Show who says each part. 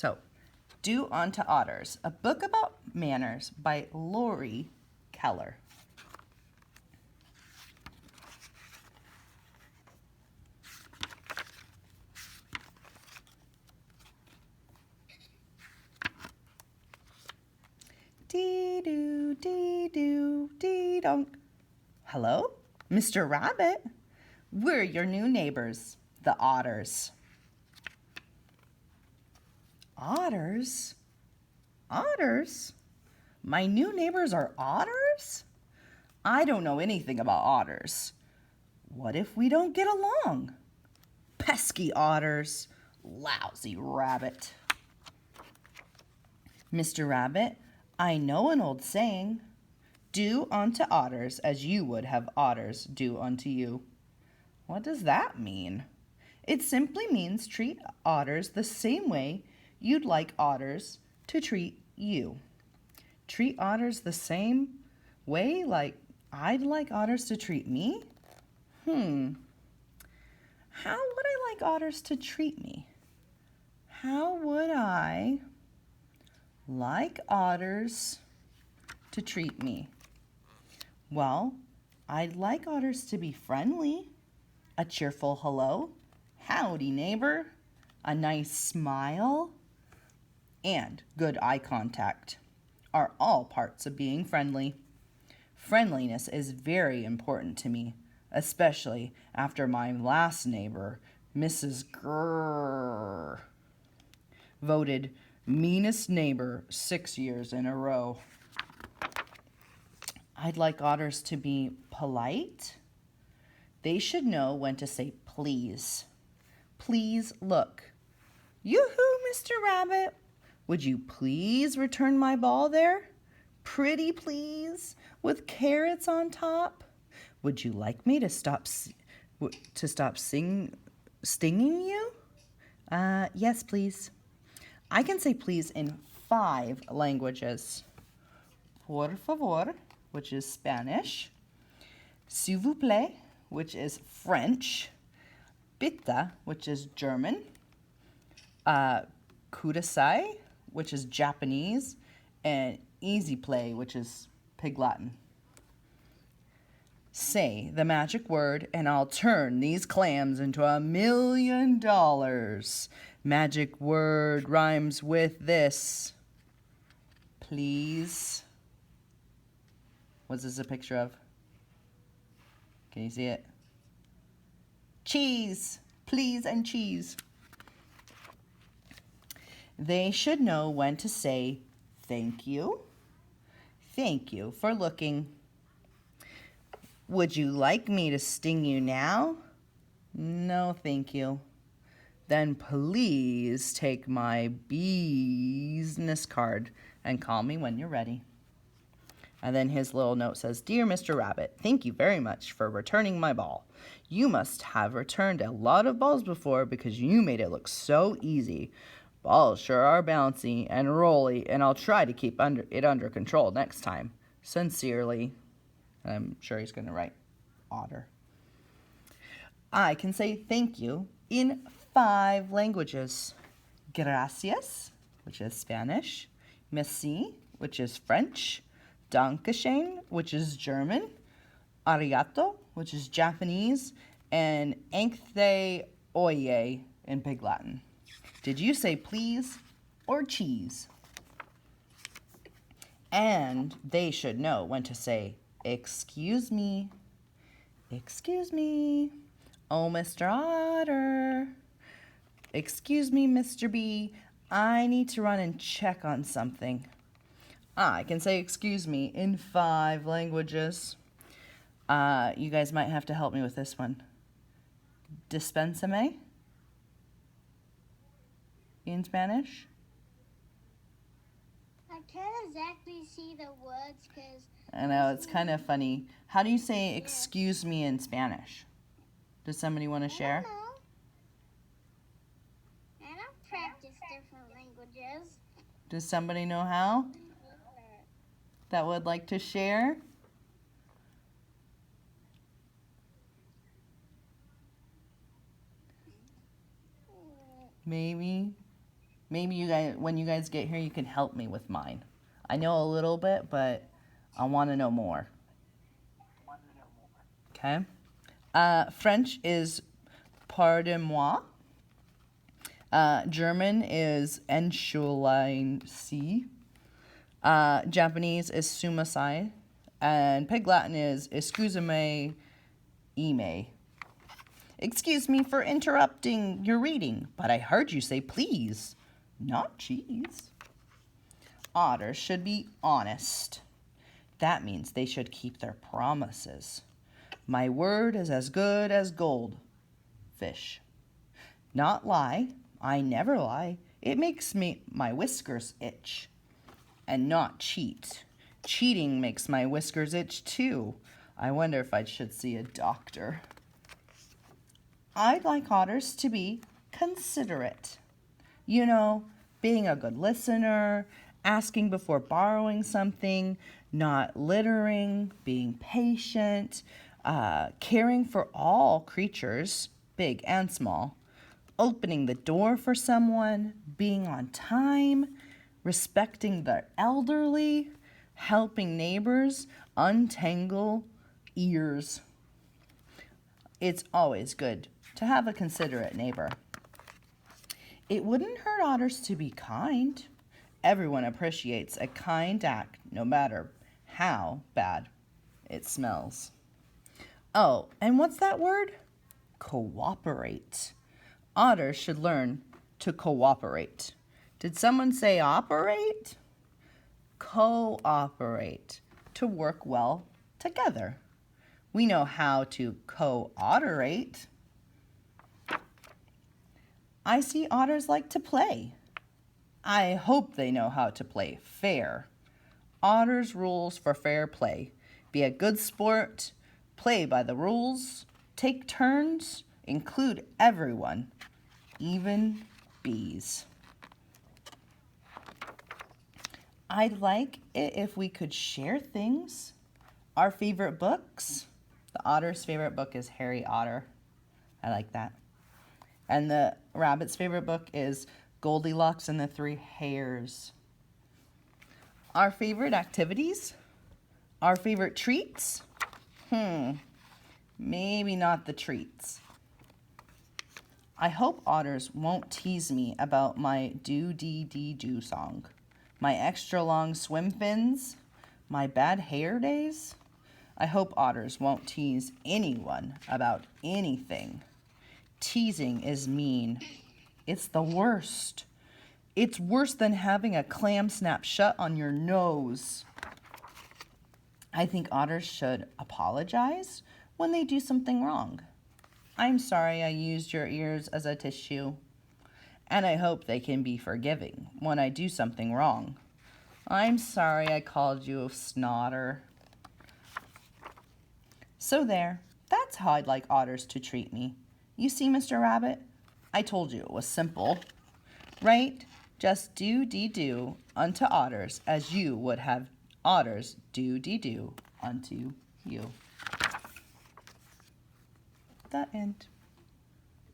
Speaker 1: So, Do Unto Otters, a book about manners by Lori Keller. Dee-doo, dee-doo, dee-donk. Hello, Mr. Rabbit. We're your new neighbors, the otters. Otters? Otters? My new neighbors are otters? I don't know anything about otters. What if we don't get along? Pesky otters. Lousy rabbit. Mr. Rabbit, I know an old saying. Do unto otters as you would have otters do unto you. What does that mean? It simply means treat otters the same way you'd like otters to treat you. Treat otters the same way like I'd like otters to treat me? How would I like otters to treat me? How would I like otters to treat me? Well, I'd like otters to be friendly. A cheerful hello, howdy neighbor, a nice smile, and good eye contact are all parts of being friendly. Friendliness is very important to me, especially after my last neighbor, Mrs. Grrr, voted meanest neighbor 6 years in a row. I'd like otters to be polite. They should know when to say please. Please look. Yoo-hoo, Mr. Rabbit. Would you please return my ball there? Pretty please, with carrots on top. Would you like me to stop stinging you? Yes, please. I can say please in 5 languages. Por favor, which is Spanish. S'il vous plaît, which is French. Bitte, which is German. Kudasai, which is Japanese. And easy play, which is Pig Latin. Say the magic word and I'll turn these clams into $1 million. Magic word rhymes with this. Please. What's this a picture of? Can you see it? Cheese. Please and cheese. They should know when to say thank you. Thank you for looking. Would you like me to sting you now? No, thank you. Then please take my business card and call me when you're ready. And then his little note says, Dear Mr. Rabbit, thank you very much for returning my ball. You must have returned a lot of balls before because you made it look so easy. Balls sure are bouncy and rolly, and I'll try to keep it under control next time. Sincerely. I'm sure he's going to write otter. I can say thank you in 5 languages. Gracias, which is Spanish. Merci, which is French. Dankeschön, which is German. Arigato, which is Japanese. And Enkte oye in Pig Latin. Did you say please or cheese? And they should know when to say excuse me. Excuse me. Oh, Mr. Otter. Excuse me, Mr. B. I need to run and check on something. I can say excuse me in 5 languages. You guys might have to help me with this one. Dispensame in Spanish.
Speaker 2: I can't exactly see the words because...
Speaker 1: I know, it's kind of funny. How do you say excuse me in Spanish? Does somebody want to share?
Speaker 2: I don't know. I don't practice different languages.
Speaker 1: Does somebody know how? That would like to share? Maybe. Maybe you guys, when you guys get here, you can help me with mine. I know a little bit, but I want to know more. Okay. French is pardon-moi. German is Entschuldigen Sie. Japanese is sumasai. And Pig Latin is excuse-me, ime. Excuse me for interrupting your reading, but I heard you say please, not cheese. Otters should be honest. That means they should keep their promises. My word is as good as gold. Fish. Not lie. I never lie. It makes my whiskers itch. And not cheat. Cheating makes my whiskers itch too. I wonder if I should see a doctor. I'd like otters to be considerate. You know, being a good listener, asking before borrowing something, not littering, being patient, caring for all creatures, big and small, opening the door for someone, being on time, respecting the elderly, helping neighbors untangle ears. It's always good to have a considerate neighbor. It wouldn't hurt otters to be kind. Everyone appreciates a kind act, no matter how bad it smells. Oh, and what's that word? Cooperate. Otters should learn to cooperate. Did someone say operate? Cooperate. To work well together. We know how to co-otterate. I see otters like to play. I hope they know how to play fair. Otters' rules for fair play. Be a good sport, play by the rules, take turns, include everyone, even bees. I'd like it if we could share things. Our favorite books. The otter's favorite book is Harry Otter. I like that. And the rabbit's favorite book is Goldilocks and the Three Hares. Our favorite activities? Our favorite treats? Maybe not the treats. I hope otters won't tease me about my do-dee-dee-do song, my extra long swim fins, my bad hair days. I hope otters won't tease anyone about anything. Teasing is mean. It's the worst. It's worse than having a clam snap shut on your nose. I think otters should apologize when they do something wrong. I'm sorry I used your ears as a tissue. And I hope they can be forgiving when I do something wrong. I'm sorry I called you a snotter. So there, that's how I'd like otters to treat me. You see, Mr. Rabbit, I told you it was simple, right? Just do-dee-do unto otters as you would have otters do-dee-do unto you. The end.